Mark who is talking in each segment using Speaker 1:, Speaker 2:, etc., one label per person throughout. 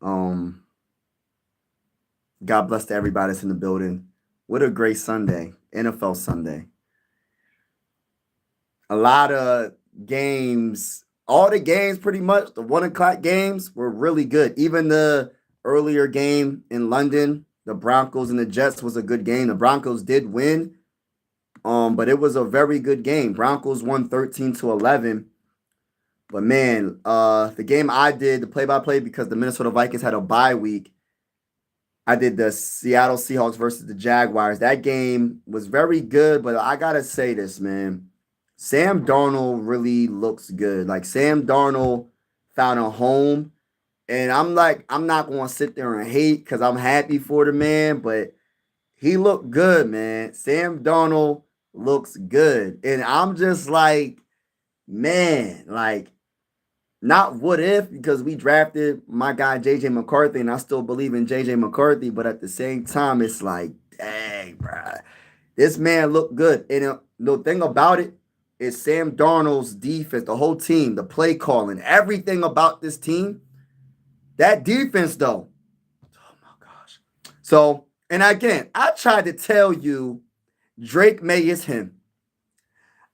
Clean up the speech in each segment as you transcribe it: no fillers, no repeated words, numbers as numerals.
Speaker 1: Um, God bless to everybody that's in the building. What a great Sunday, NFL Sunday. A lot of games, all the games pretty much, the 1 o'clock games were really good. Even the earlier game in London, the Broncos and the Jets was a good game. The Broncos did win, but it was a very good game. Broncos won 13-11. But man, the game I did, the play-by-play, because the Minnesota Vikings had a bye week. I did the Seattle Seahawks versus the Jaguars. That game was very good, but I gotta say this, man. Sam Darnold really looks good. Like Sam Darnold found a home. And I'm like, I'm not gonna sit there and hate because I'm happy for the man, but he looked good, man. Sam Darnold looks good. And I'm just like, man, like not what if, because we drafted my guy JJ McCarthy, and I still believe in JJ McCarthy, but at the same time, it's like, dang, bro, this man looked good. And the thing about it is Sam Darnold's defense, the whole team, the play calling, everything about this team, that defense, though. Oh my gosh. So, and again, I tried to tell you Drake Maye is him.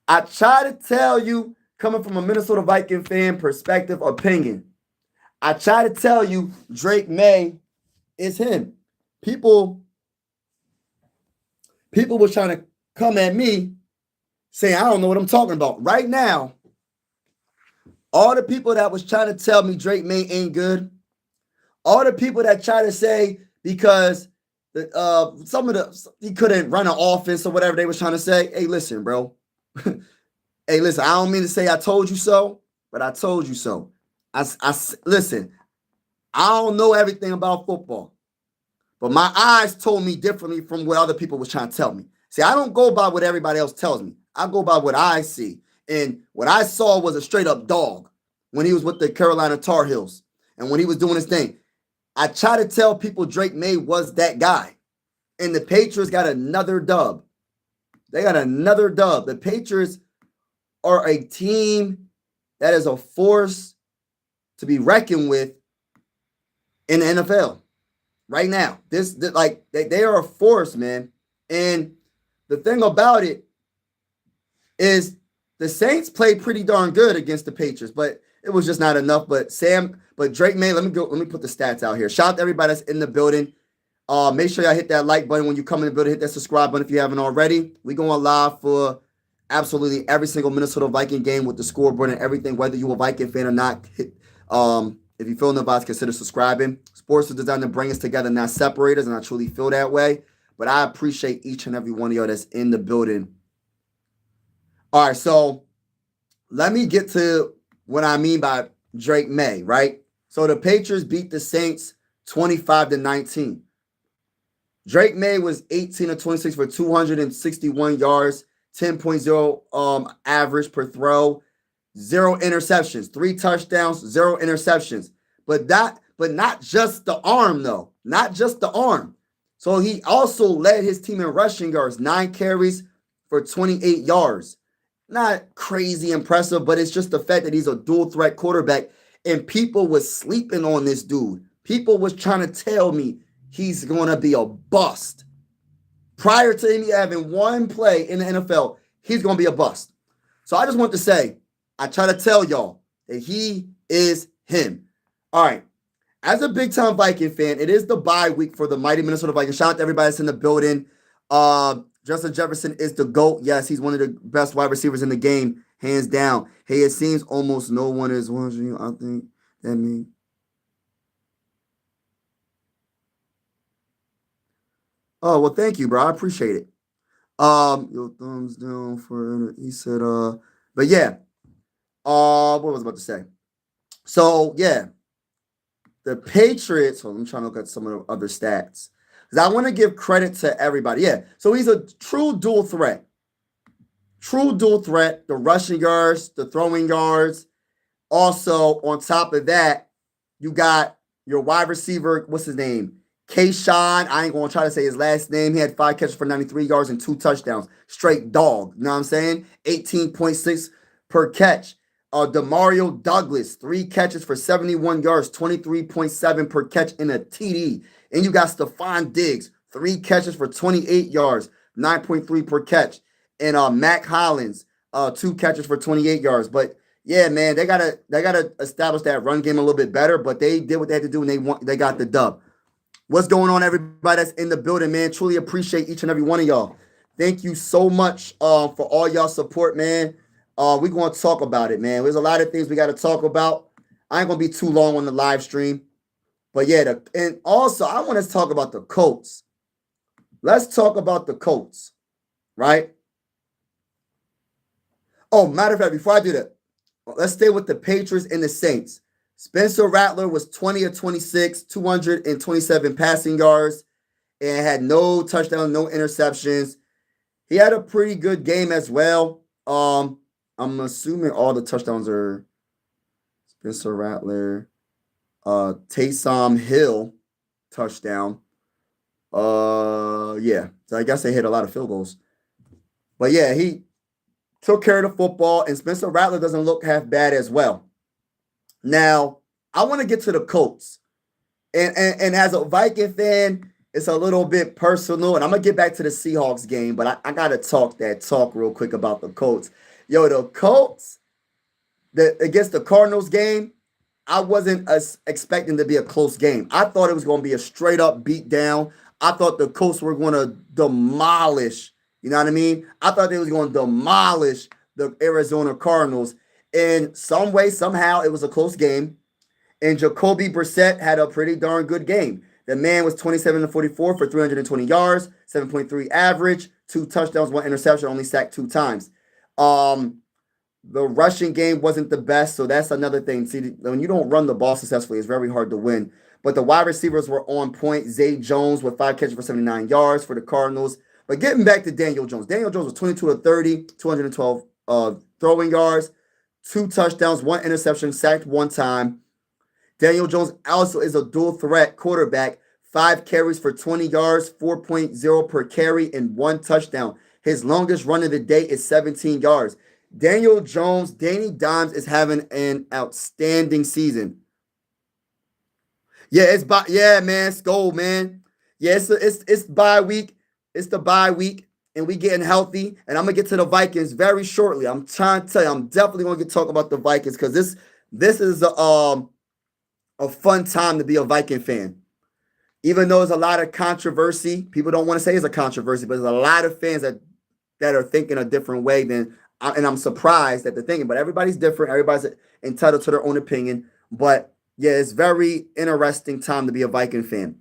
Speaker 1: I try to tell you, coming from a Minnesota Viking fan perspective, opinion, I try to tell you Drake Maye is him. People was trying to come at me saying, I don't know what I'm talking about. Right now, all the people that was trying to tell me Drake Maye ain't good, all the people that try to say because he couldn't run an offense or whatever they was trying to say, hey, listen, bro. Hey, listen, I don't mean to say I told you so, but I told you so. Listen, I don't know everything about football, but my eyes told me differently from what other people was trying to tell me. See, I don't go by what everybody else tells me. I go by what I see. And what I saw was a straight up dog when he was with the Carolina Tar Heels and when he was doing his thing. I try to tell people Drake Maye was that guy. And the Patriots got another dub. They got another dub. The Patriots are a team that is a force to be reckoned with in the NFL right now. They are a force, man. And the thing about it is the Saints played pretty darn good against the Patriots, but it was just not enough. But Drake Maye, let me put the stats out here. Shout out to everybody that's in the building. Make sure y'all hit that like button when you come in the building. Hit that subscribe button if you haven't already. We going live for absolutely every single Minnesota Viking game with the scoreboard and everything, whether you're a Viking fan or not. If you feel in the vibes, consider subscribing. Sports is designed to bring us together, not separate us, and I truly feel that way. But I appreciate each and every one of y'all that's in the building. All right, so let me get to what I mean by Drake Maye, right? So the Patriots beat the Saints 25-19. Drake Maye was 18 of 26 for 261 yards, 10.0 average per throw, 0 interceptions, 3 touchdowns, 0 interceptions. But not just the arm, though. Not just the arm. So he also led his team in rushing yards, 9 carries for 28 yards. Not crazy impressive, but it's just the fact that he's a dual threat quarterback, and people was sleeping on this dude. People was trying to tell me he's going to be a bust. Prior to him having one play in the NFL, he's going to be a bust. So I just want to say, I try to tell y'all that he is him. All right. As a big-time Viking fan, it is the bye week for the mighty Minnesota Vikings. Shout out to everybody that's in the building. Justin Jefferson is the GOAT. Yes, he's one of the best wide receivers in the game, hands down. Hey, it seems almost no one is watching you. I think that means. Oh, well, thank you, bro. I appreciate it. Your thumbs down for he said, but yeah. What was I about to say? So yeah, the Patriots. Hold on, I'm trying to look at some of the other stats. Because I want to give credit to everybody. Yeah. So he's a true dual threat. True dual threat. The rushing yards, the throwing yards. Also, on top of that, you got your wide receiver. What's his name? Kayshawn. I ain't going to try to say his last name. He had 5 catches for 93 yards and 2 touchdowns. Straight dog. You know what I'm saying? 18.6 per catch. Demario Douglas, 3 catches for 71 yards, 23.7 per catch in a TD. And you got Stephon Diggs, 3 catches for 28 yards, 9.3 per catch. And Mac Hollins, 2 catches for 28 yards. But yeah, man, they gotta establish that run game a little bit better. But they did what they had to do, and they got the dub. What's going on, everybody that's in the building, man? Truly appreciate each and every one of y'all. Thank you so much for all y'all support, man. We're going to talk about it, man. There's a lot of things we got to talk about. I ain't going to be too long on the live stream. But yeah, and also I want to talk about the Colts. Let's talk about the Colts, right? Oh, matter of fact, before I do that, let's stay with the Patriots and the Saints. Spencer Rattler was 20 of 26, 227 passing yards, and had no touchdowns, no interceptions. He had a pretty good game as well. I'm assuming all the touchdowns are Spencer Rattler, Taysom Hill touchdown. Yeah. So I guess they hit a lot of field goals. But yeah, he took care of the football, and Spencer Rattler doesn't look half bad as well. Now, I want to get to the Colts. And as a Viking fan, it's a little bit personal, and I'm going to get back to the Seahawks game, but I got to talk real quick about the Colts. Yo, the Colts, against the Cardinals game, I wasn't expecting to be a close game. I thought it was going to be a straight-up beat down. I thought the Colts were going to demolish, you know what I mean? I thought they was going to demolish the Arizona Cardinals. In some way, somehow, it was a close game, and Jacoby Brissett had a pretty darn good game. The man was 27 to 44 for 320 yards, 7.3 average, 2 touchdowns, 1 interception, only sacked 2 times. The rushing game wasn't the best, so that's another thing. See, when you don't run the ball successfully, it's very hard to win. But the wide receivers were on point. Zay Jones with 5 catches for 79 yards for the Cardinals. But getting back to Daniel Jones. Daniel Jones was 22 of 30, 212 throwing yards, 2 touchdowns, 1 interception, sacked 1 time. Daniel Jones also is a dual threat quarterback, 5 carries for 20 yards, 4.0 per carry, and 1 touchdown. His longest run of the day is 17 yards. Daniel Jones, Danny Dimes is having an outstanding season. Yeah, man, Skol, man. Yeah, it's bye week. It's the bye week, and we getting healthy. And I'm gonna get to the Vikings very shortly. I'm trying to tell you, I'm definitely gonna talk about the Vikings because this is a fun time to be a Viking fan. Even though there's a lot of controversy, people don't want to say it's a controversy, but there's a lot of fans that are thinking a different way than, and I'm surprised that they're thinking, but everybody's different. Everybody's entitled to their own opinion. But yeah, it's very interesting time to be a Viking fan.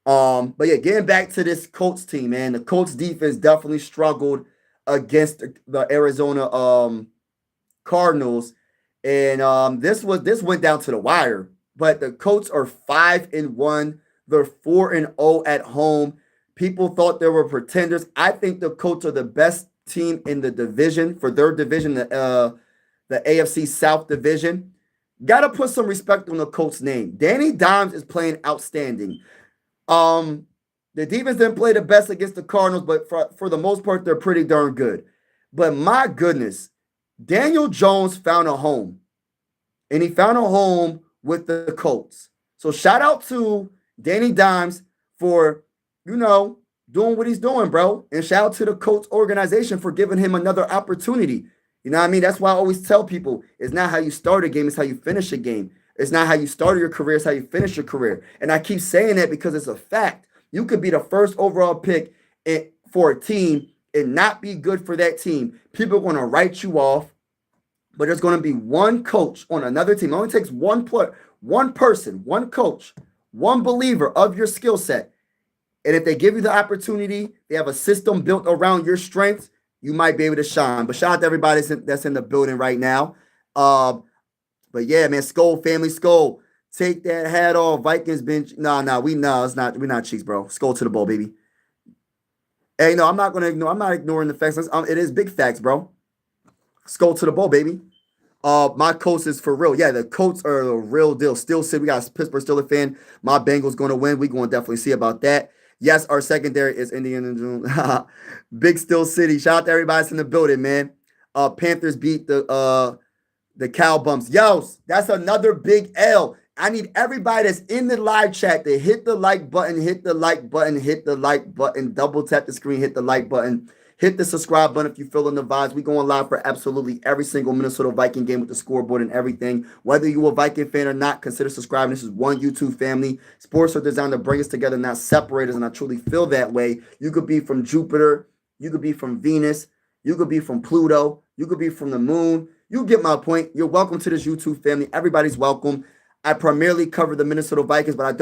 Speaker 1: But yeah, getting back to this Colts team, man, the Colts defense definitely struggled against the Arizona Cardinals, and this went down to the wire. But the Colts are 5-1. They're 4-0 at home. People thought they were pretenders. I think the Colts are the best team in the division for their division, the AFC South division. Got to put some respect on the Colts' name. Danny Dimes is playing outstanding. The defense didn't play the best against the Cardinals, but for the most part, they're pretty darn good. But my goodness, Daniel Jones found a home, and he found a home with the Colts. So shout out to Danny Dimes for, doing what he's doing, bro. And shout out to the Colts organization for giving him another opportunity. You know what I mean? That's why I always tell people, it's not how you start a game, it's how you finish a game. It's not how you start your career, it's how you finish your career. And I keep saying that because it's a fact. You could be the first overall pick for a team and not be good for that team. People are going to write you off, but there's going to be one coach on another team. It only takes one person, one coach, one believer of your skill set. And if they give you the opportunity, they have a system built around your strengths, you might be able to shine. But shout out to everybody that's in the building right now. But yeah, man, Skol, family, Skol. Take that hat off. Vikings bench. We're not cheeks, bro. Skol to the bowl, baby. Hey, no, I'm not ignoring the facts. It is big facts, bro. Skol to the bowl, baby. My Colts is for real. Yeah, the Colts are the real deal. Still City. We got a Pittsburgh Steelers fan. My Bengals going to win. We're going to definitely see about that. Yes, our secondary is Indiana Jones. Big Steel City. Shout out to everybody that's in the building, man. Panthers beat the The cow bumps. Yo, that's another big L. I need everybody that's in the live chat to hit the like button, hit the like button, hit the like button, double tap the screen, hit the like button, hit the subscribe button if you feel in the vibes. We going live for absolutely every single Minnesota Viking game with the scoreboard and everything. Whether you a Viking fan or not, consider subscribing. This is one YouTube family. Sports are designed to bring us together, not separate us, and I truly feel that way. You could be from Jupiter, you could be from Venus, you could be from Pluto, you could be from the moon. You get my point. You're welcome to this YouTube family. Everybody's welcome. I primarily cover the Minnesota Vikings, but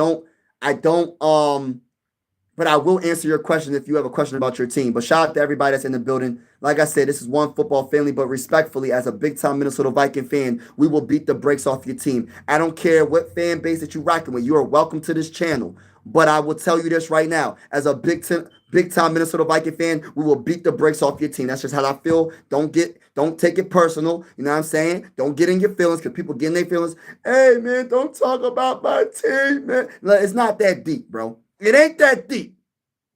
Speaker 1: but I will answer your question if you have a question about your team. But shout out to everybody that's in the building. Like I said, this is one football family, but respectfully, as a big-time Minnesota Viking fan, we will beat the brakes off your team. I don't care what fan base that you're rocking with. You are welcome to this channel. But I will tell you this right now. As a big-time Minnesota Viking fan, we will beat the brakes off your team. That's just how I feel. Don't take it personal. You know what I'm saying? Don't get in your feelings because people get in their feelings. Hey, man, don't talk about my team, man. It's not that deep, bro. It ain't that deep.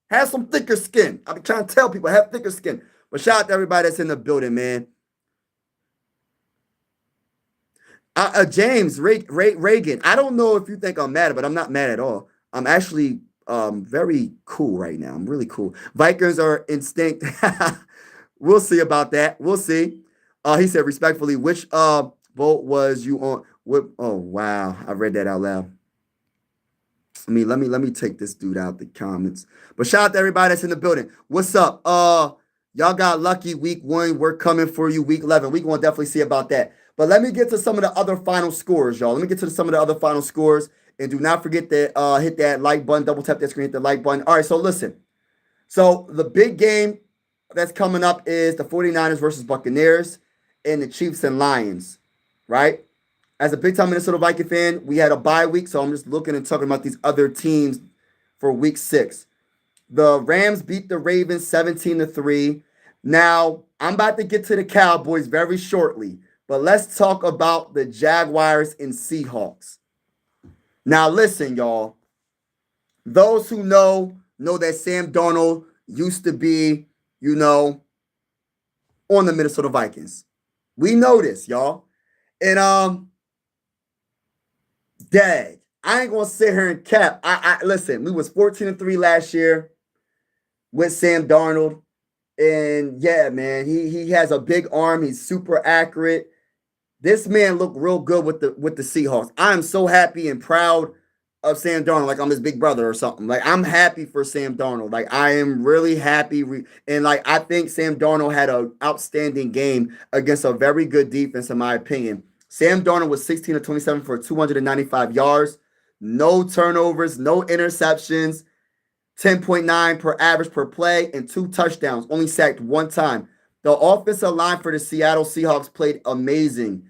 Speaker 1: Have some thicker skin. I've been trying to tell people, have thicker skin. But shout out to everybody that's in the building, man. James Reagan. I don't know if you think I'm mad, but I'm not mad at all. I'm actually very cool right now. I'm really cool. Vikings are instinct. We'll see about that. We'll see. He said respectfully, which boat was you on? What? Oh wow, I read that out loud. Let me take this dude out the comments. But shout out to everybody that's in the building. What's up? Y'all got lucky week 1. We're coming for you week 11. We gonna definitely see about that. But let me get to some of the other final scores, y'all. Let me get to some of the other final scores. And do not forget to hit that like button, double tap that screen, hit the like button. All right, so listen. So the big game that's coming up is the 49ers versus Buccaneers and the Chiefs and Lions, right? As a big-time Minnesota Viking fan, we had a bye week, so I'm just looking and talking about these other teams for week 6. The Rams beat the Ravens 17-3. Now, I'm about to get to the Cowboys very shortly, but let's talk about the Jaguars and Seahawks. Now, listen, y'all. Those who know that Sam Darnold used to be, on the Minnesota Vikings. We know this, y'all. And Dad, I ain't gonna sit here and cap. I listen, we was 14-3 last year with Sam Darnold. And yeah, man, he has a big arm. He's super accurate. This man looked real good with the Seahawks. I'm so happy and proud of Sam Darnold, like I'm his big brother or something. Like I'm happy for Sam Darnold. Like I am really happy. And like I think Sam Darnold had an outstanding game against a very good defense, in my opinion. Sam Darnold was 16-27 for 295 yards, no turnovers, no interceptions, 10.9 per average per play, and 2 touchdowns. Only sacked 1 time. The offensive line for the Seattle Seahawks played amazing.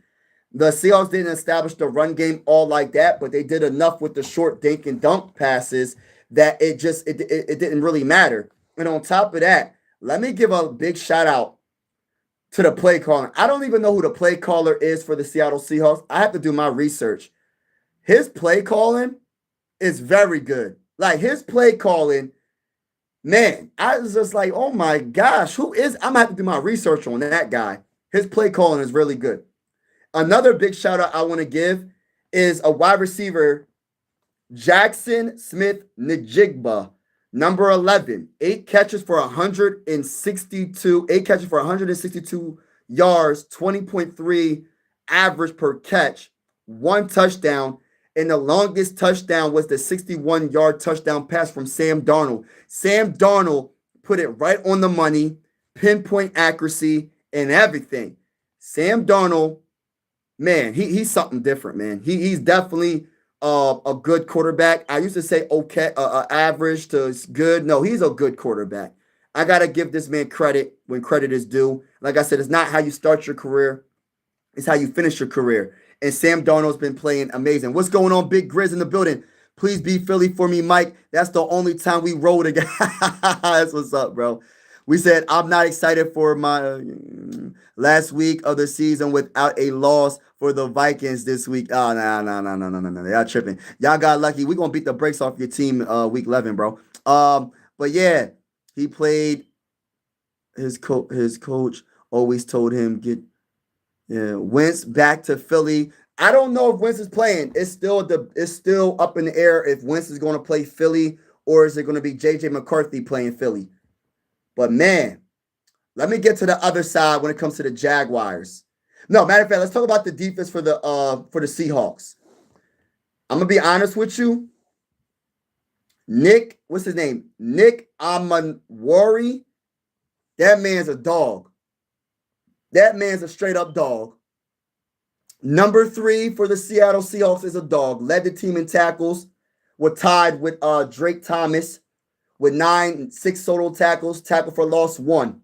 Speaker 1: The Seahawks didn't establish the run game all like that, but they did enough with the short dink and dunk passes that it didn't really matter. And on top of that, let me give a big shout out to the play caller. I don't even know who the play caller is for the Seattle Seahawks. I have to do my research. His play calling is very good. Like his play calling, man, I was just like, oh my gosh, who is? I'm gonna have to do my research on that guy. His play calling is really good. Another big shout out I want to give is a wide receiver, Jackson Smith-Njigba, number 11, 8 catches for 162 yards, 20.3 average per catch, 1 touchdown, and the longest touchdown was the 61-yard touchdown pass from Sam Darnold. Sam Darnold put it right on the money, pinpoint accuracy, and everything. Sam Darnold, man, he's something different, man. He's definitely a good quarterback. I used to say okay, average to good. No, he's a good quarterback. I got to give this man credit when credit is due. Like I said, it's not how you start your career. It's how you finish your career. And Sam Darnold's been playing amazing. What's going on, Big Grizz in the building? Please be Philly for me, Mike. That's the only time we roll together. That's what's up, bro. We said, I'm not excited for my last week of the season without a loss for the Vikings this week. Oh, no. Y'all tripping. Y'all got lucky. We're going to beat the brakes off your team week 11, bro. But yeah, he played. His coach always told him, Yeah, Wentz back to Philly. I don't know if Wentz is playing. It's still up in the air if Wentz is going to play Philly or is it going to be JJ McCarthy playing Philly. But man, let me get to the other side when it comes to the Jaguars. No, matter of fact, let's talk about the defense for the Seahawks. I'm gonna be honest with you. Nick, what's his name? Nick Amanwari. That man's a dog. That man's a straight up dog. Number 3 for the Seattle Seahawks is a dog. Led the team in tackles. Were tied with Drake Thomas with 6 total tackles. Tackle for loss 1.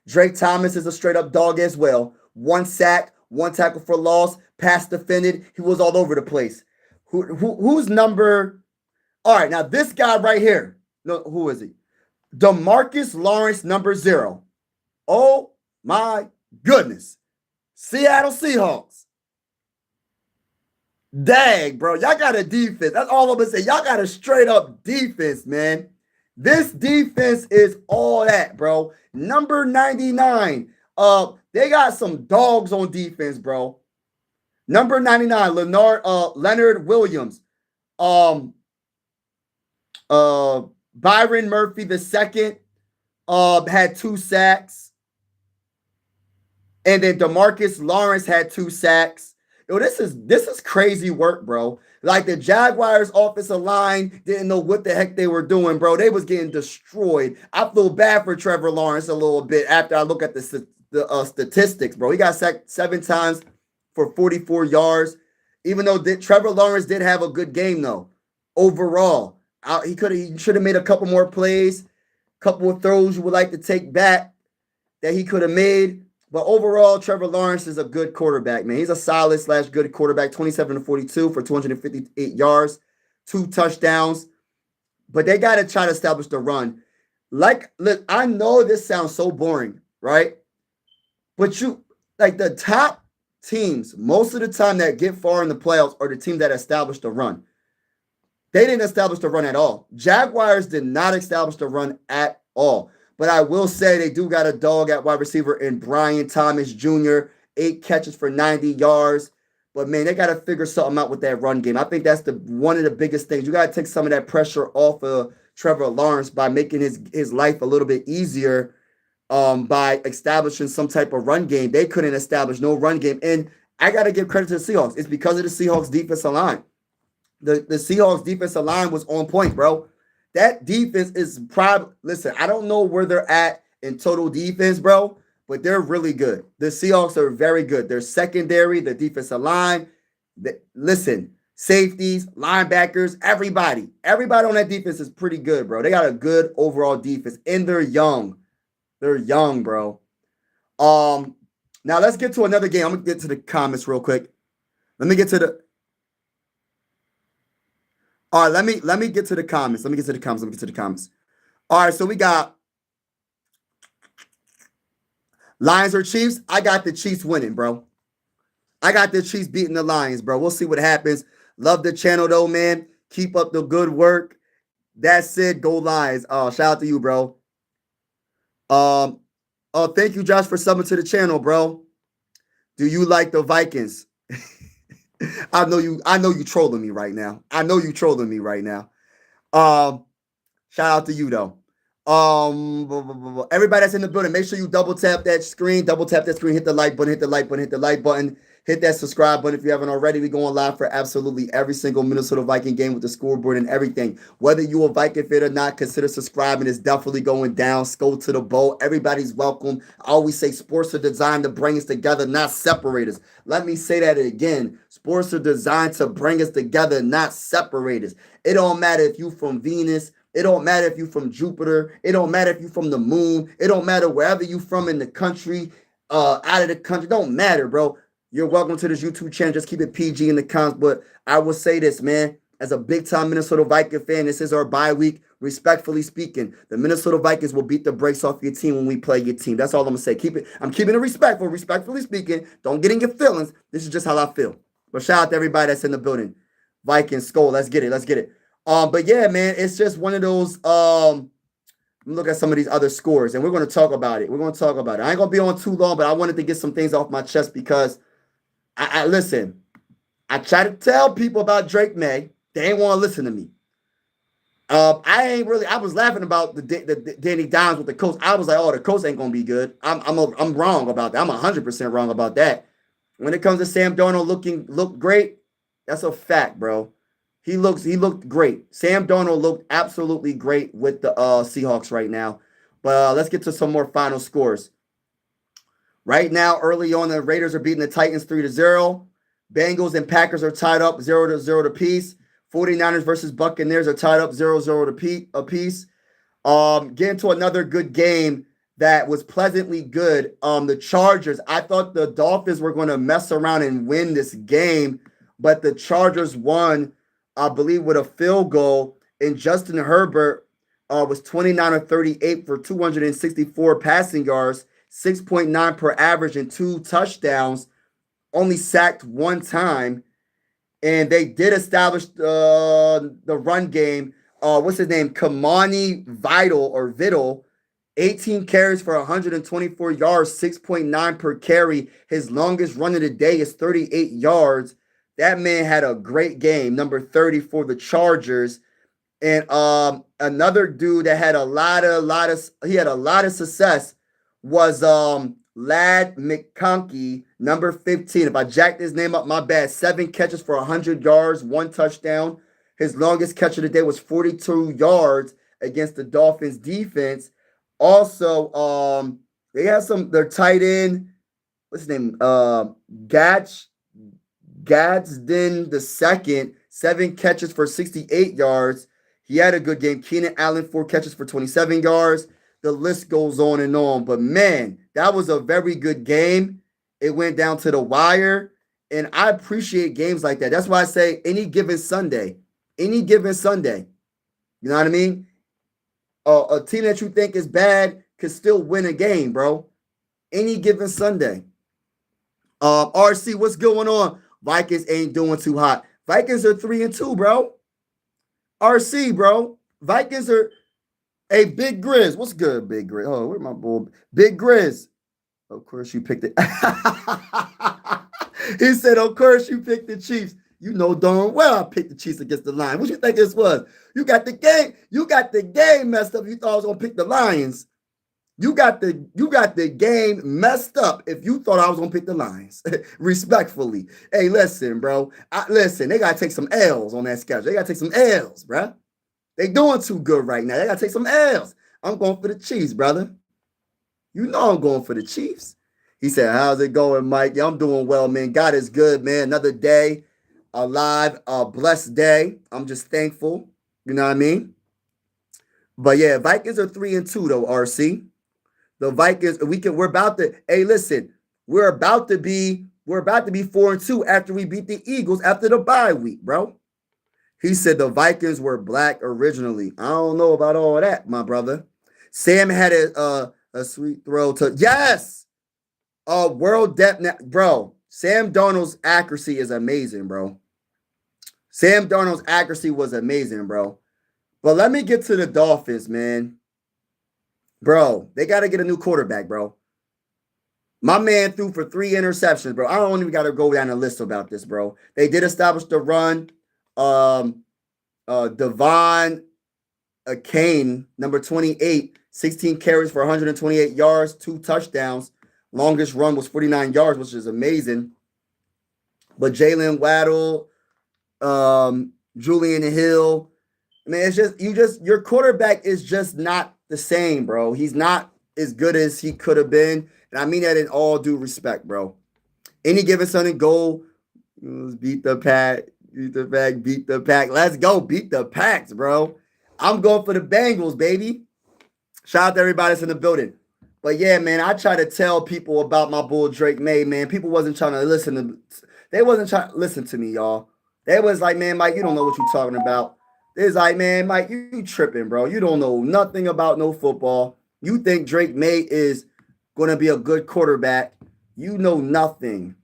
Speaker 1: Drake Thomas is a straight up dog as well. 1 sack, 1 tackle for loss, pass defended. He was all over the place. Who's number? All right, now this guy right here. No, who is he? DeMarcus Lawrence, number 0. Oh my goodness. Seattle Seahawks. Dang, bro. Y'all got a defense. That's all I'm going to say. Y'all got a straight up defense, man. This defense is all that, bro. Number 99. They got some dogs on defense, bro. Number 99, Leonard Williams. Byron Murphy II had 2 sacks. And then DeMarcus Lawrence had 2 sacks. Yo, this is crazy work, bro. Like the Jaguars offensive line didn't know what the heck they were doing, bro. They was getting destroyed. I feel bad for Trevor Lawrence a little bit after I look at the statistics, bro. He got sacked 7 times for 44 yards. Even though Trevor Lawrence did have a good game, though, overall. He should have made a couple more plays, couple of throws you would like to take back that he could have made. But overall, Trevor Lawrence is a good quarterback, man. He's a solid / good quarterback, 27-42 for 258 yards, 2 touchdowns. But they got to try to establish the run. Look, I know this sounds so boring, right? But the top teams, most of the time that get far in the playoffs are the teams that establish the run. They didn't establish the run at all. Jaguars did not establish the run at all. But I will say they do got a dog at wide receiver in Brian Thomas Jr., 8 catches for 90 yards. But, man, they got to figure something out with that run game. I think that's one of the biggest things. You got to take some of that pressure off of Trevor Lawrence by making his life a little bit easier by establishing some type of run game. They couldn't establish no run game. And I got to give credit to the Seahawks. It's because of the Seahawks defensive line. The Seahawks defensive line was on point, bro. That defense is probably, listen, I don't know where they're at in total defense, bro, but they're really good. The Seahawks are very good. Their secondary, the defensive line, listen, safeties, linebackers, everybody on that defense is pretty good, bro. They got a good overall defense, and they're young. They're young, bro. Now let's get to another game. I'm going to get to the comments real quick. All right, let me get to the comments. All right, so we got Lions or Chiefs. I got the Chiefs winning, bro. I got the Chiefs beating the Lions, bro. We'll see what happens. Love the channel, though, man. Keep up the good work. That's it. Go Lions. Shout out to you, bro. Thank you, Josh, for subbing to the channel, bro. Do you like the Vikings? I know you trolling me right now. Shout out to you though. Everybody that's in the building, make sure you double tap that screen, hit the like button, hit that subscribe button if you haven't already. We're going live for absolutely every single Minnesota Viking game with the scoreboard and everything. Whether you a Viking fan or not, consider subscribing. It's definitely going down. Go to the bowl. Everybody's welcome. I always say sports are designed to bring us together, not separate us. Let me say that again. Sports are designed to bring us together, not separate us. It don't matter if you from Venus. It don't matter if you from Jupiter. It don't matter if you from the moon. It don't matter wherever you from in the country, out of the country. Don't matter, bro. You're welcome to this YouTube channel. Just keep it PG in the comments. But I will say this, man. As a big-time Minnesota Viking fan, this is our bye week. Respectfully speaking, the Minnesota Vikings will beat the brakes off your team when we play your team. That's all I'm going to say. I'm keeping it respectful. Respectfully speaking, don't get in your feelings. This is just how I feel. But shout out to everybody that's in the building. Vikings, Skull, let's get it. But yeah, man, it's just one of those look at some of these other scores, and we're going to talk about it. We're going to talk about it. I ain't going to be on too long, but I wanted to get some things off my chest because I listen. I try to tell people about Drake Maye. They ain't want to listen to me. I was laughing about the Danny Dimes with the Colts. I was like, oh, the Colts ain't gonna be good. I'm wrong about that. I'm 100% wrong about that. When it comes to Sam Darnold look great, that's a fact, bro. He looked great. Sam Darnold looked absolutely great with the Seahawks right now. But let's get to some more final scores. Right now, early on, the Raiders are beating the Titans 3-0. Bengals and Packers are tied up 0-0 apiece. 49ers versus Buccaneers are tied up 0-0 apiece. Getting to another good game that was pleasantly good. The Chargers, I thought the Dolphins were going to mess around and win this game, but the Chargers won, I believe, with a field goal. And Justin Herbert was 29 of 38 for 264 passing yards, 6.9 per average, and 2 touchdowns. Only sacked one time. And they did establish the run game. What's his name? Kamani Vidal, 18 carries for 124 yards, 6.9 per carry. His longest run of the day is 38 yards. That man had a great game, number 30 for the Chargers. And another dude that had a lot of success was Lad McConkey, number 15. If I jacked his name up, my bad. 7 catches for 100 yards, 1 touchdown. His longest catch of the day was 42 yards against the Dolphins defense. Also, they have their tight end, what's his name? Gadsden the second, 7 catches for 68 yards. He had a good game. Keenan Allen, 4 catches for 27 yards. The list goes on and on. But, man, that was a very good game. It went down to the wire. And I appreciate games like that. That's why I say any given Sunday. You know what I mean? A team that you think is bad could still win a game, bro. Any given Sunday. RC, what's going on? Vikings ain't doing too hot. Vikings are 3-2, bro. RC, bro. Vikings are... Hey, Big Grizz. What's good, Big Grizz? Oh, where's my boy? Big Grizz. Of course you picked it. He said, of course you picked the Chiefs. You know darn well I picked the Chiefs against the Lions. What you think this was? You got the game messed up. You thought I was gonna pick the Lions. You got the game messed up if you thought I was gonna pick the Lions. Respectfully. Hey, listen, bro. They gotta take some L's on that schedule. They gotta take some L's, bro. They doing too good right now. They gotta take some L's. I'm going for the Chiefs, brother. You know I'm going for the Chiefs. He said, how's it going, Mike? Yeah, I'm doing well, man. God is good, man. Another day, alive, a blessed day. I'm just thankful. You know what I mean? But yeah, Vikings are 3-2 though, RC. The Vikings, we're about to be 4-2 after we beat the Eagles after the bye week, bro. He said the Vikings were black originally. I don't know about all that, my brother. Sam had a sweet throw to yes. World depth, bro. Sam Darnold's accuracy is amazing, bro. Sam Darnold's accuracy was amazing, bro. But let me get to the Dolphins, man. Bro, they got to get a new quarterback, bro. My man threw for 3 interceptions, bro. I don't even got to go down the list about this, bro. They did establish the run. Devon Kane, number 28, 16 carries for 128 yards, 2 touchdowns. Longest run was 49 yards, which is amazing. But Jalen Waddle, Julian Hill, man, it's just your quarterback is just not the same, bro. He's not as good as he could have been. And I mean that in all due respect, bro. Any given Sunday, go beat the pack. Beat the pack. Let's go. Beat the Packs, bro. I'm going for the Bengals, baby. Shout out to everybody that's in the building. But yeah, man, I try to tell people about my bull Drake Maye, man. People wasn't trying to listen to me, y'all. They was like, man, Mike, you don't know what you're talking about. It's like, man, Mike, you tripping, bro. You don't know nothing about no football. You think Drake Maye is going to be a good quarterback. You know nothing.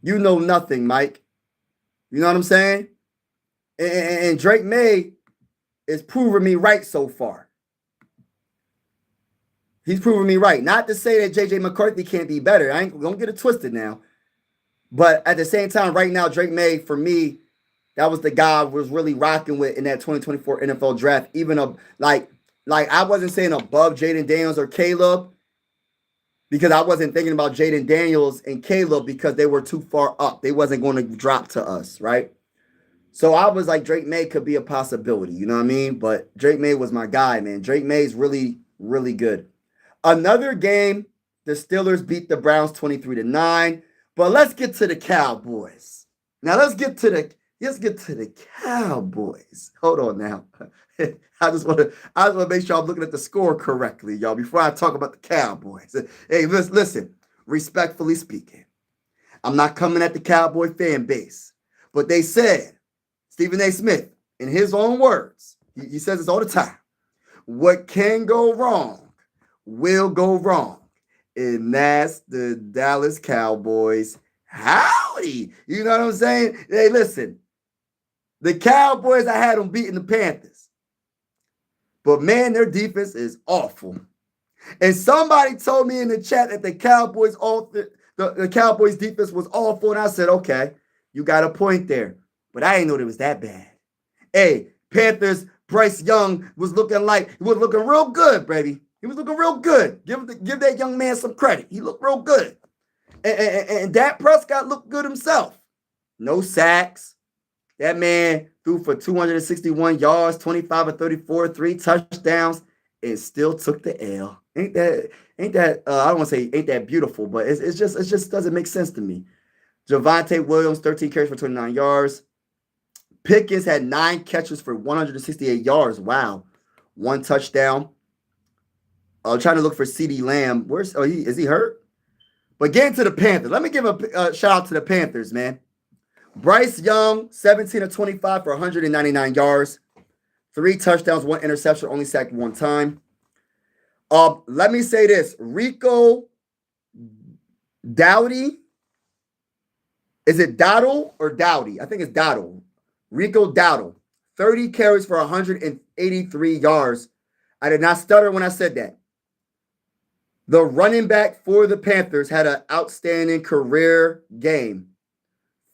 Speaker 1: You know nothing, Mike. You know what I'm saying? And Drake Maye is proving me right so far. He's proving me right. Not to say that J.J. McCarthy can't be better. I ain't, don't get it twisted now. But at the same time, right now, Drake Maye, for me, that was the guy I was really rocking with in that 2024 NFL draft. Even like I wasn't saying above Jaden Daniels or Caleb, because I wasn't thinking about Jaden Daniels and Caleb because they were too far up. They wasn't going to drop to us, right? So I was like, Drake Maye could be a possibility, you know what I mean? But Drake Maye was my guy, man. Drake Maye's really, really good. Another game, the Steelers beat the Browns 23-9. But let's get to the Cowboys. Now let's get to the Cowboys. Hold on now. I just want to make sure I'm looking at the score correctly, y'all, before I talk about the Cowboys. Hey, listen, respectfully speaking, I'm not coming at the Cowboy fan base, but they said, Stephen A. Smith, in his own words, he says this all the time, what can go wrong will go wrong. And that's the Dallas Cowboys. Howdy. You know what I'm saying? Hey, listen, the Cowboys, I had them beating the Panthers. But, man, their defense is awful. And somebody told me in the chat that the Cowboys defense was awful. And I said, okay, you got a point there. But I didn't know it was that bad. Hey, Panthers, Bryce Young was looking real good, baby. He was looking real good. Give that young man some credit. He looked real good. And Dak Prescott looked good himself. No sacks. That man threw for 261 yards, 25 of 34, 3 touchdowns, and still took the L. Ain't that I don't want to say ain't that beautiful, but it just doesn't make sense to me. Javonte Williams, 13 carries for 29 yards. Pickens had 9 catches for 168 yards. Wow. 1 touchdown. I'm trying to look for CeeDee Lamb. Is he hurt? But getting to the Panthers. Let me give a shout out to the Panthers, man. Bryce Young, 17 of 25 for 199 yards. 3 touchdowns, 1 interception, only sacked 1 time. Let me say this. Rico Dowdy. Is it Dowdle or Dowdy? I think it's Dowdle. Rico Dowdle. 30 carries for 183 yards. I did not stutter when I said that. The running back for the Panthers had an outstanding career game.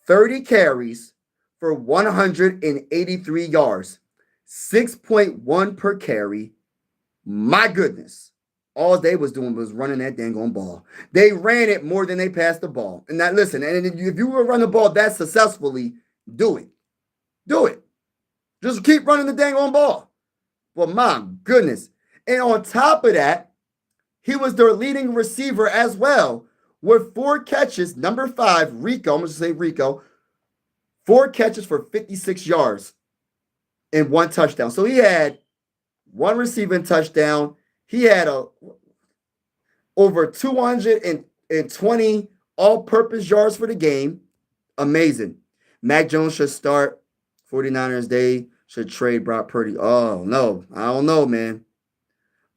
Speaker 1: 30 carries for 183 yards. 6.1 per carry. My goodness. All they was doing was running that dang on ball. They ran it more than they passed the ball. And now listen, and if you were running the ball that successfully, do it. Do it. Just keep running the dang on ball. Well, my goodness. And on top of that, he was their leading receiver as well with 4 catches. Number 5, Rico. I'm going to say Rico. 4 catches for 56 yards and 1 touchdown. So he had 1 receiving touchdown. He had over 220 all-purpose yards for the game. Amazing. Mac Jones should start. 49ers, they should trade Brock Purdy. Oh, no. I don't know, man.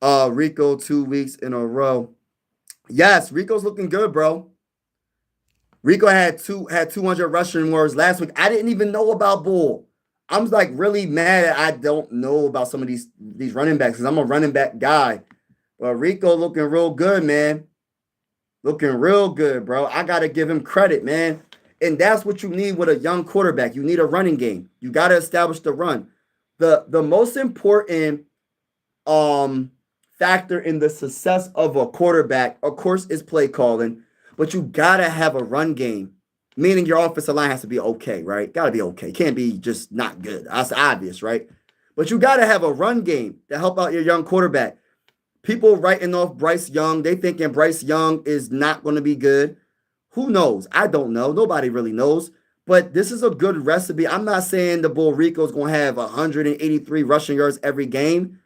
Speaker 1: Rico 2 weeks in a row. Yes, Rico's looking good, bro. Rico had 200 rushing yards last week. I didn't even know about Bull. I'm like really mad that I don't know about some of these running backs because I'm a running back guy. But Rico looking real good, man. Looking real good, bro. I got to give him credit, man. And that's what you need with a young quarterback. You need a running game. You got to establish the run. The most important factor in the success of a quarterback, of course, is play calling. But you got to have a run game. Meaning your offensive line has to be okay, right? Got to be okay. Can't be just not good. That's obvious, right? But you got to have a run game to help out your young quarterback. People writing off Bryce Young, they thinking Bryce Young is not going to be good. Who knows? I don't know. Nobody really knows. But this is a good recipe. I'm not saying the Bull Rico is going to have 183 rushing yards every game.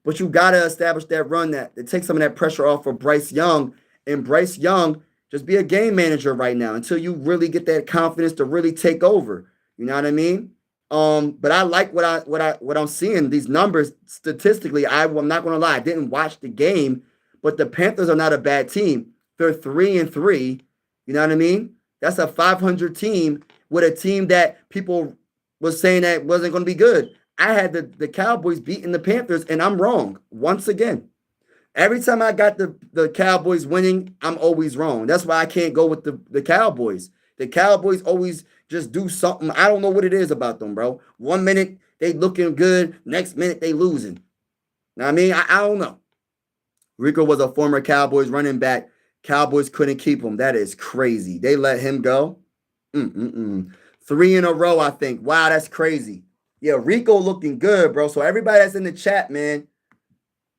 Speaker 1: But you got to establish that run that takes some of that pressure off for Bryce Young. And Bryce Young, just be a game manager right now until you really get that confidence to really take over. You know what I mean? But I like what I'm seeing. These numbers statistically, I'm not going to lie. I didn't watch the game, but the Panthers are not a bad team. They're 3-3. You know what I mean? That's a 500 team with a team that people was saying that wasn't going to be good. I had the Cowboys beating the Panthers, and I'm wrong once again. Every time I got the Cowboys winning, I'm always wrong. That's why I can't go with the Cowboys. The Cowboys always just do something. I don't know what it is about them, bro. 1 minute they looking good, next minute they losing. Know what I mean? I don't know. Rico was a former Cowboys running back. Cowboys couldn't keep him. That is crazy. They let him go. 3 in a row, I think. Wow, that's crazy. Yeah, Rico looking good, bro. So everybody that's in the chat, man,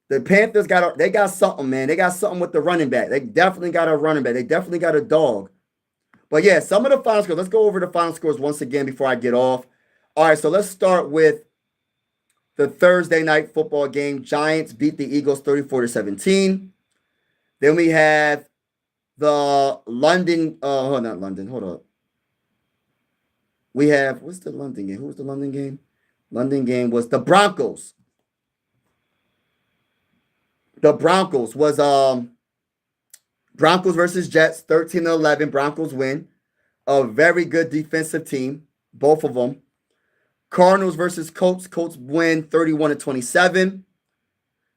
Speaker 1: the Panthers got something, man. They got something with the running back. They definitely got a running back. They definitely got a dog. But yeah, some of the final scores. Let's go over the final scores once again before I get off. All right, so let's start with the Thursday night football game. Giants beat the Eagles 34-17. Then we have the London, not London, hold up. We have, what's the London game? Who was the London game? London game was the Broncos. The Broncos was Broncos versus Jets, 13-11. Broncos win. A very good defensive team, both of them. Cardinals versus Colts. Colts win 31-27.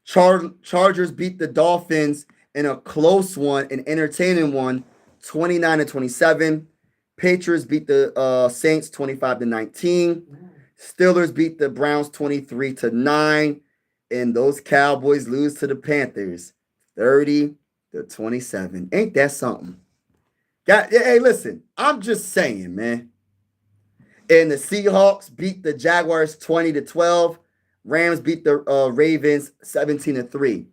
Speaker 1: Chargers beat the Dolphins in a close one, an entertaining one, 29-27. Patriots beat the Saints 25-19. Steelers beat the Browns 23-9. And those Cowboys lose to the Panthers 30-27. Ain't that something? Hey, listen, I'm just saying, man. And the Seahawks beat the Jaguars 20-12. Rams beat the Ravens 17-3.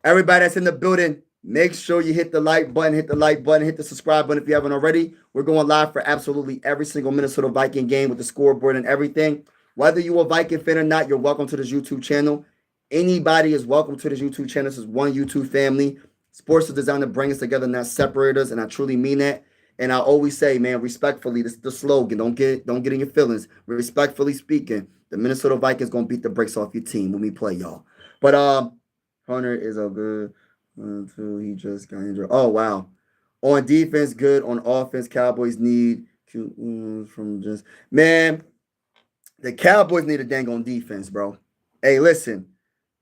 Speaker 1: Everybody that's in the building, make sure you hit the like button, hit the subscribe button if you haven't already. We're going live for absolutely every single Minnesota Viking game with the scoreboard and everything. Whether you're a Viking fan or not, you're welcome to this YouTube channel. Anybody is welcome to this YouTube channel. This is one YouTube family. Sports is designed to bring us together, not separate us, and I truly mean that. And I always say, man, respectfully, this is the slogan. Don't get in your feelings. Respectfully speaking, the Minnesota Vikings gonna beat the brakes off your team when we play y'all. But Hunter is a good until he just got injured. Oh wow. On defense, good. On offense, Cowboys need from just man. The Cowboys need a dang on defense, bro. Hey, listen,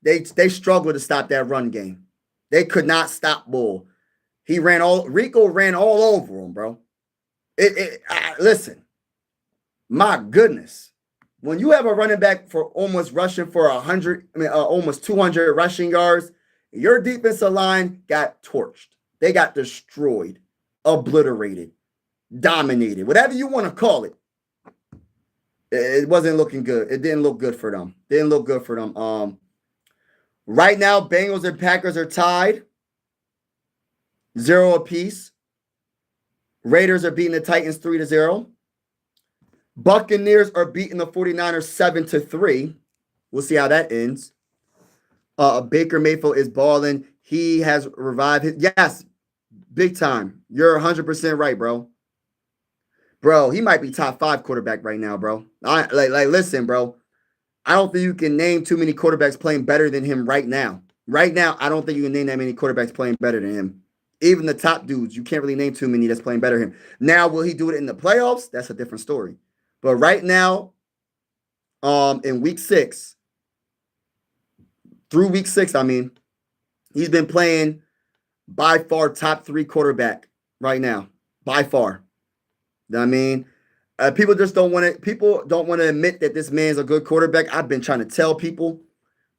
Speaker 1: they struggled to stop that run game. They could not stop Bull. Rico ran all over him, bro. Listen, my goodness. When you have a running back for almost rushing for 100, almost 200 rushing yards, your defensive line got torched. They got destroyed, obliterated, dominated, whatever you want to call it. It wasn't looking good. It didn't look good for them. Right now, Bengals and Packers are tied. 0 apiece. Raiders are beating the Titans 3-0. Buccaneers are beating the 49ers 7-3. We'll see how that ends. Baker Mayfield is balling. He has revived his. Yes, big time. You're 100% right, bro. Bro, he might be top 5 quarterback right now, bro. Listen, bro. I don't think you can name too many quarterbacks playing better than him right now. Right now, I don't think you can name that many quarterbacks playing better than him. Even the top dudes, you can't really name too many that's playing better than him. Now, will he do it in the playoffs? That's a different story. But right now, in week 6, through week 6, I mean, he's been playing by far top 3 quarterback right now. By far. You know what I mean? People don't want to admit that this man's a good quarterback. I've been trying to tell people,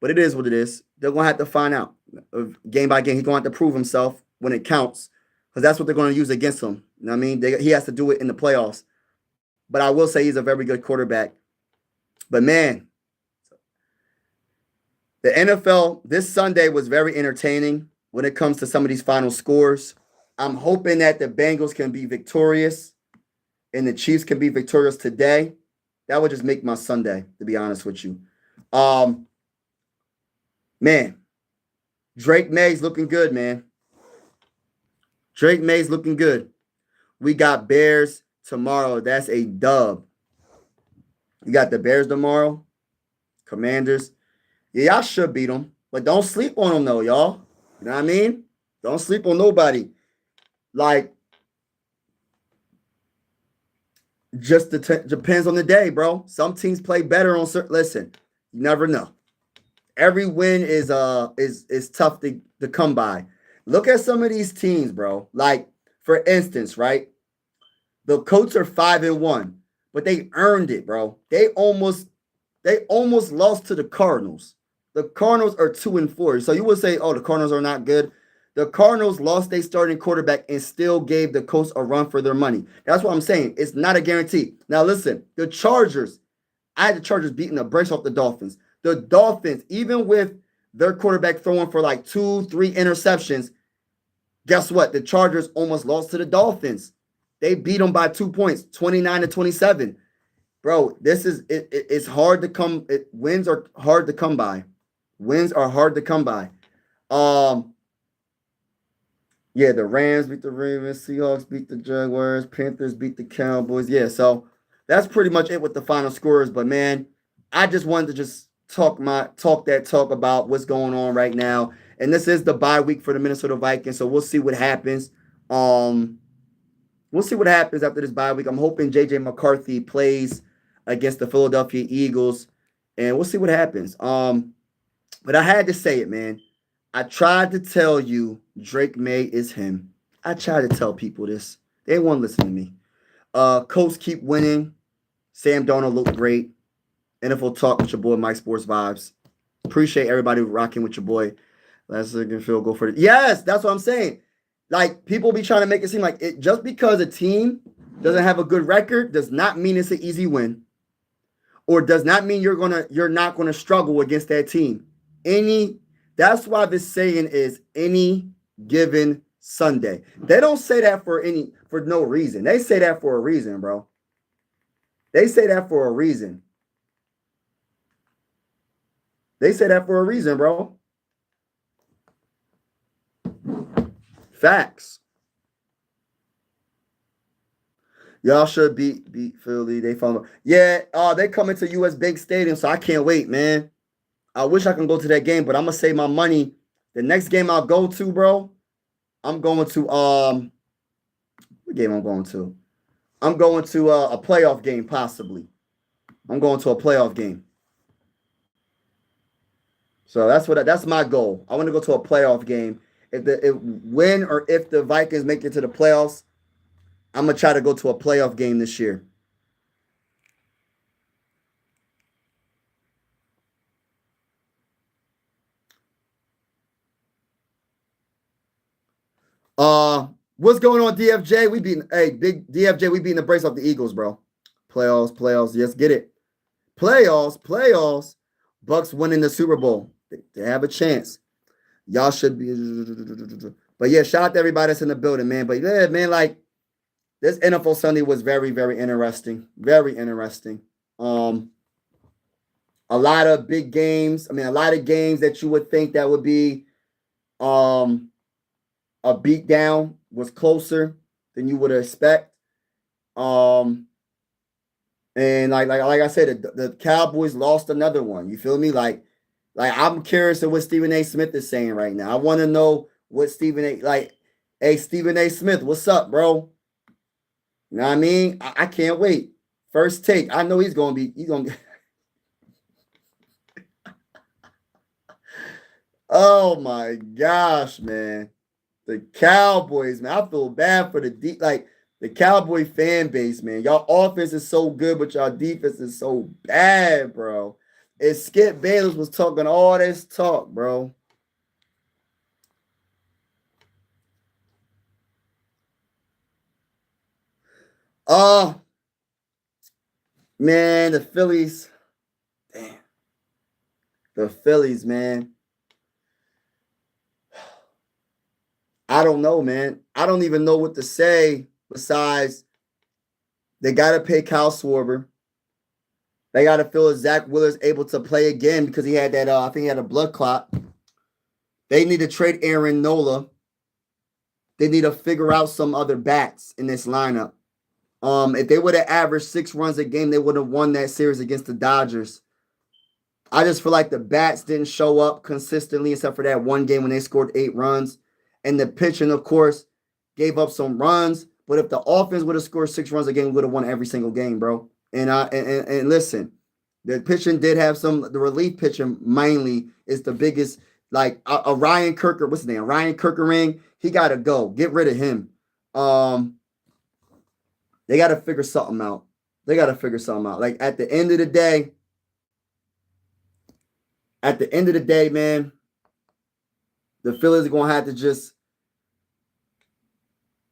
Speaker 1: but it is what it is. They're going to have to find out game by game. He's going to have to prove himself when it counts, because that's what they're going to use against him. You know what I mean? He has to do it in the playoffs. But I will say he's a very good quarterback. But man, the NFL this Sunday was very entertaining when it comes to some of these final scores. I'm hoping that the Bengals can be victorious and the Chiefs can be victorious today. That would just make my Sunday, to be honest with you. Man, Drake Maye's looking good, man. Drake Maye's looking good. We got Bears tomorrow. That's a dub. You got the Bears tomorrow. Commanders. Yeah, y'all should beat them. But don't sleep on them, though, y'all. You know what I mean? Don't sleep on nobody. Like, just depends on the day, bro. Some teams play better on certain. Listen, you never know. Every win is tough to come by. Look at some of these teams, bro. Like, for instance, right? The Colts are 5-1, but they earned it, bro. They almost lost to the Cardinals. The Cardinals are 2-4. So you would say, oh, the Cardinals are not good. The Cardinals lost their starting quarterback and still gave the Colts a run for their money. That's what I'm saying. It's not a guarantee. Now listen, the Chargers. I had the Chargers beating the brakes off the Dolphins. The Dolphins, even with their quarterback throwing for like 2-3 interceptions, guess what? The Chargers almost lost to the Dolphins. They beat them by 2 points, 29-27. Bro, this is it's hard to come. Wins are hard to come by. Wins are hard to come by. Yeah, the Rams beat the Ravens, Seahawks beat the Jaguars, Panthers beat the Cowboys. Yeah, so that's pretty much it with the final scores. But man, I just wanted to just talk about what's going on right now. And this is the bye week for the Minnesota Vikings, so we'll see what happens. We'll see what happens after this bye week. I'm hoping JJ McCarthy plays against the Philadelphia Eagles, and we'll see what happens. But I had to say it, man. I tried to tell you Drake Maye is him. I tried to tell people this. They won't listen to me. COLTS Keep Winning. Sam Darnold looked great. NFL Talk with your boy Mike Sports Vibes. Appreciate everybody rocking with your boy. Last second field goal for it. Yes, that's what I'm saying. Like, people be trying to make it seem like it just because a team doesn't have a good record does not mean it's an easy win, or does not mean you're not gonna struggle against that team. That's why this saying is any given Sunday. They don't say that for no reason. They say that for a reason, bro. They say that for a reason. They say that for a reason, bro. Facts. Y'all should beat Philly. They follow. Yeah, they coming to US Bank Stadium, so I can't wait, man. I wish I can go to that game, but I'm gonna save my money. The next game I'll go to, bro, I'm going to what game I'm going to? I'm going to a playoff game, possibly. I'm going to a playoff game. So that's my goal. I want to go to a playoff game. If the Vikings make it to the playoffs, I'm gonna try to go to a playoff game this year. What's going on, DFJ? Big DFJ. We beating the brace off the Eagles, bro. Playoffs. Yes, get it. Playoffs. Bucks winning the Super Bowl. They have a chance. Y'all should be. But yeah, shout out to everybody that's in the building, man. But yeah, man, like this NFL Sunday was very, very interesting. Very interesting. A lot of big games. I mean, a lot of games that you would think that would be a beatdown was closer than you would expect. And like I said, the Cowboys lost another one. You feel me? Like I'm curious of what Stephen A. Smith is saying right now. I want to know what hey, Stephen A. Smith, what's up, bro? You know what I mean? I can't wait. First take. I know he's gonna be. Oh my gosh, man. The Cowboys, man. I feel bad for the Cowboy fan base, man. Y'all offense is so good, but y'all defense is so bad, bro. And Skip Bayless was talking all this talk, bro. Man, the Phillies. Damn. The Phillies, man. I don't know, man. I don't even know what to say besides they got to pay Kyle Schwarber. They got to feel that Zach Willer's able to play again because he had that, I think he had a blood clot. They need to trade Aaron Nola. They need to figure out some other bats in this lineup. If they would have averaged 6 runs a game, they would have won that series against the Dodgers. I just feel like the bats didn't show up consistently except for that one game when they scored 8 runs. And the pitching, of course, gave up some runs. But if the offense would have scored 6 runs a game, we would have won every single game, bro. And listen, The pitching did have some. The relief pitching mainly is the biggest. Like a Ryan Kirker, what's his name? Ryan Kirkering. He got to go. Get rid of him. They got to figure something out. They got to figure something out. Like at the end of the day, man, the Phillies are gonna have to just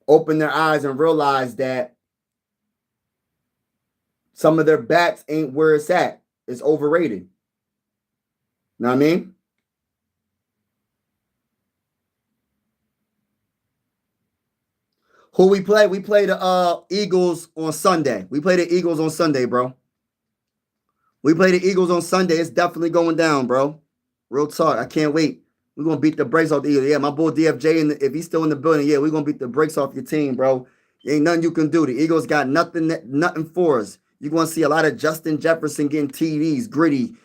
Speaker 1: open their eyes and realize that some of their bats ain't where it's at. It's overrated. Know what I mean? Who we play? We play the Eagles on Sunday. We play the Eagles on Sunday, bro. We play the Eagles on Sunday. It's definitely going down, bro. Real talk. I can't wait. We're gonna beat the brakes off the Eagles. Yeah, my boy DFJ, and if he's still in the building, yeah, we're gonna beat the brakes off your team, bro. Ain't nothing you can do. The Eagles got nothing for us. You're gonna see a lot of Justin Jefferson getting TDs, gritty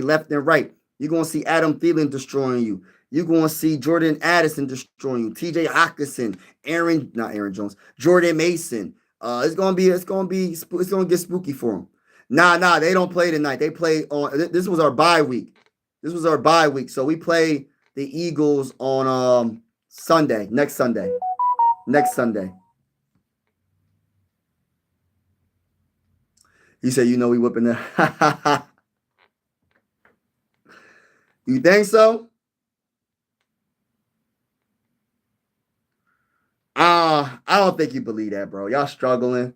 Speaker 1: left and right. You're gonna see Adam Thielen destroying you. You're gonna see Jordan Addison destroying you. TJ Hawkinson, not Aaron Jones, Jordan Mason. It's gonna get spooky for them. Nah, they don't play tonight. They play on. This was our bye week. So we play the Eagles on Sunday, next Sunday. He said, we whipping the. You think so? I don't think you believe that, bro. Y'all struggling.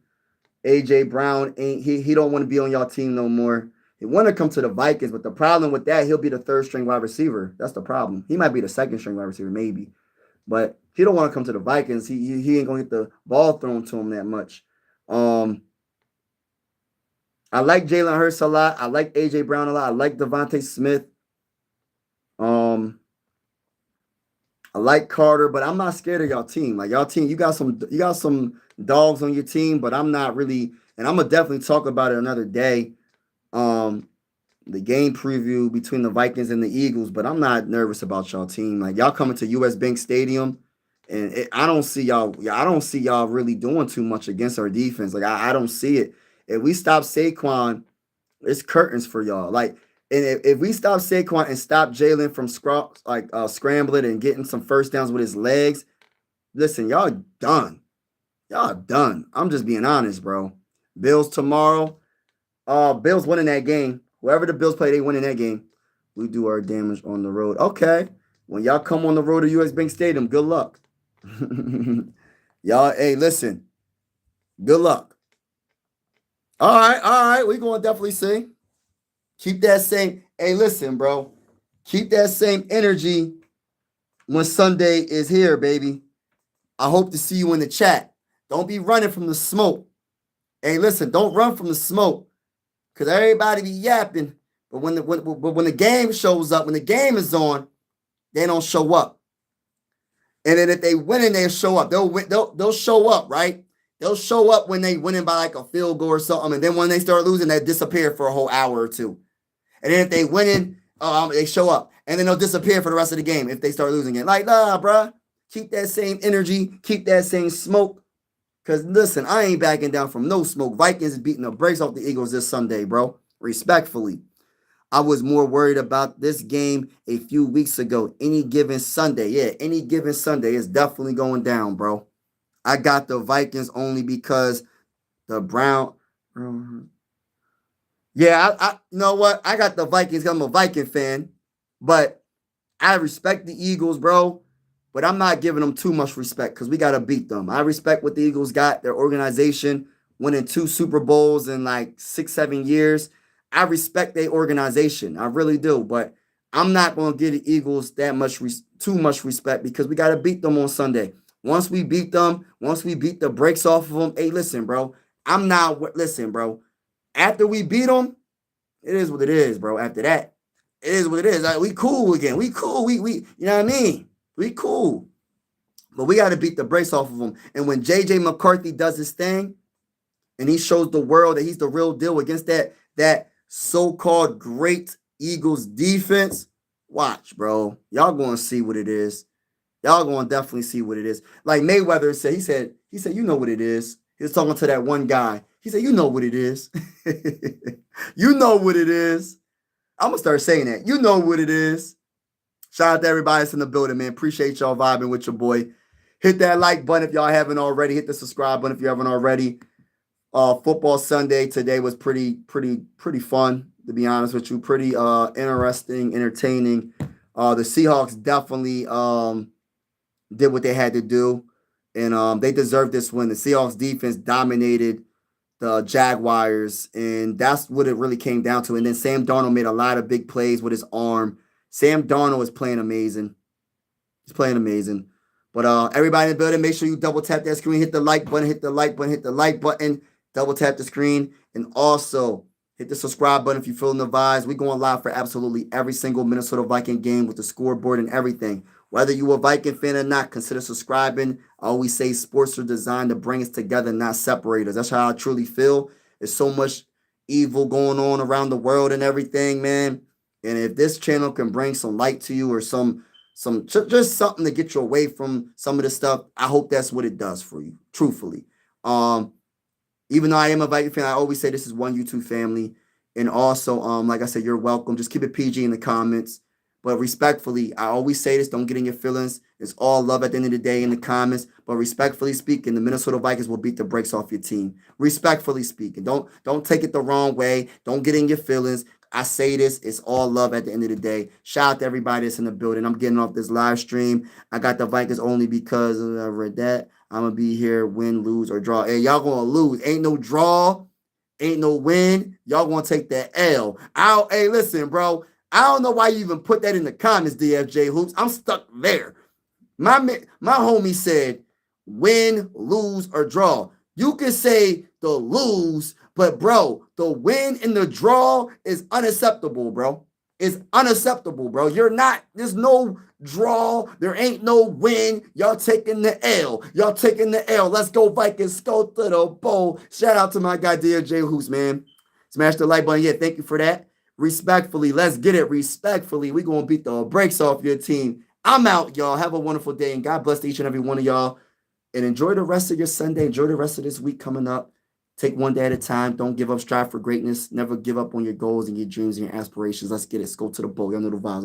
Speaker 1: AJ Brown he don't want to be on y'all team no more. He want to come to the Vikings, but the problem with that, he'll be the third string wide receiver. That's the problem. He might be the second string wide receiver, maybe. But he don't want to come to the Vikings. He ain't gonna get the ball thrown to him that much. I like Jalen Hurts a lot. I like AJ Brown a lot. I like Devontae Smith. I like Carter, but I'm not scared of y'all team. Like y'all team, you got some dogs on your team, but I'm not really, and I'm gonna definitely talk about it another day. The game preview between the Vikings and the Eagles, but I'm not nervous about y'all team. Like y'all coming to US Bank Stadium, and I don't see y'all really doing too much against our defense. Like I don't see it. If we stop Saquon, it's curtains for y'all. Like, and if we stop Saquon and stop Jalen from scrambling and getting some first downs with his legs, listen, y'all done. Y'all done. I'm just being honest, bro. Bills tomorrow. Bills winning that game. Whoever the Bills play, they winning that game. We do our damage on the road. Okay. When y'all come on the road to US Bank Stadium, good luck. Y'all, hey, listen. Good luck. All right. We're going to definitely see. Keep that same. Hey, listen, bro. Keep that same energy when Sunday is here, baby. I hope to see you in the chat. Don't be running from the smoke. Hey, listen, don't run from the smoke. Because everybody be yapping. But when the game shows up, when the game is on, they don't show up. And then if they winning, they'll show up. They'll show up, right? They'll show up when they winning by like a field goal or something. And then when they start losing, they disappear for a whole hour or two. And then if they winning, they show up. And then they'll disappear for the rest of the game if they start losing it. Like, nah, bruh. Keep that same energy. Keep that same smoke. Because, listen, I ain't backing down from no smoke. Vikings is beating the brakes off the Eagles this Sunday, bro. Respectfully. I was more worried about this game a few weeks ago. Any given Sunday. Yeah, any given Sunday is definitely going down, bro. I got the Vikings only because the Brown. Yeah, I you know what? I got the Vikings because I'm a Viking fan. But I respect the Eagles, bro. But I'm not giving them too much respect because we got to beat them. I respect what the Eagles got, their organization, winning 2 Super Bowls in like 6-7 years. I respect their organization. I really do. But I'm not going to give the Eagles too much respect because we got to beat them on Sunday. Once we beat them, once we beat the brakes off of them, hey, listen, bro. Listen, bro. After we beat them, it is what it is, bro. After that, it is what it is. Like, we cool again. We cool. We you know what I mean? We cool. But we got to beat the brakes off of them. And when J.J. McCarthy does his thing and he shows the world that he's the real deal against that so-called great Eagles defense, watch, bro. Y'all going to see what it is. Y'all going to definitely see what it is. Like Mayweather said, he said, you know what it is. He was talking to that one guy. He said, you know what it is. You know what it is. I'm going to start saying that. You know what it is. Shout out to everybody that's in the building, man. Appreciate y'all vibing with your boy. Hit that like button if y'all haven't already. Hit the subscribe button if you haven't already. Football Sunday today was pretty fun, to be honest with you. Pretty interesting, entertaining. The Seahawks definitely did what they had to do, and they deserved this win. The Seahawks defense dominated the Jaguars, and that's what it really came down to. And then Sam Darnold made a lot of big plays with his arm. Sam Darnold is playing amazing. He's playing amazing. But everybody in the building, make sure you double tap that screen, hit the like button, hit the like button, hit the like button, double tap the screen, and also hit the subscribe button if you're feeling the vibes. We're going live for absolutely every single Minnesota Viking game with the scoreboard and everything. Whether you're a Viking fan or not, consider subscribing. I always say sports are designed to bring us together, not separate us. That's how I truly feel. There's so much evil going on around the world and everything, man. And if this channel can bring some light to you or some just something to get you away from some of the stuff, I hope that's what it does for you, truthfully. Even though I am a Viking fan, I always say this is one YouTube family. And also, like I said, you're welcome. Just keep it PG in the comments. But respectfully, I always say this, don't get in your feelings. It's all love at the end of the day in the comments. But respectfully speaking, the Minnesota Vikings will beat the brakes off your team. Respectfully speaking. Don't take it the wrong way. Don't get in your feelings. I say this, it's all love at the end of the day. Shout out to everybody that's in the building. I'm getting off this live stream. I got the Vikings only because I read that. I'm going to be here, win, lose, or draw. Hey, y'all going to lose. Ain't no draw. Ain't no win. Y'all going to take that L. Hey, listen, bro. I don't know why you even put that in the comments, DFJ Hoops. I'm stuck there. My homie said, win, lose, or draw. You can say the lose, but, bro, the win and the draw is unacceptable, bro. It's unacceptable, bro. There's no draw. There ain't no win. Y'all taking the L. Y'all taking the L. Let's go, Vikings. Go to the bowl. Shout out to my guy, DFJ Hoops, man. Smash the like button. Yeah, thank you for that. Respectfully, let's get it. Respectfully, we're going to beat the brakes off your team. I'm out, y'all. Have a wonderful day, and God bless each and every one of y'all. And enjoy the rest of your Sunday. Enjoy the rest of this week coming up. Take one day at a time. Don't give up. Strive for greatness. Never give up on your goals and your dreams and your aspirations. Let's get it. Let's go to the bowl. Y'all know the vibes.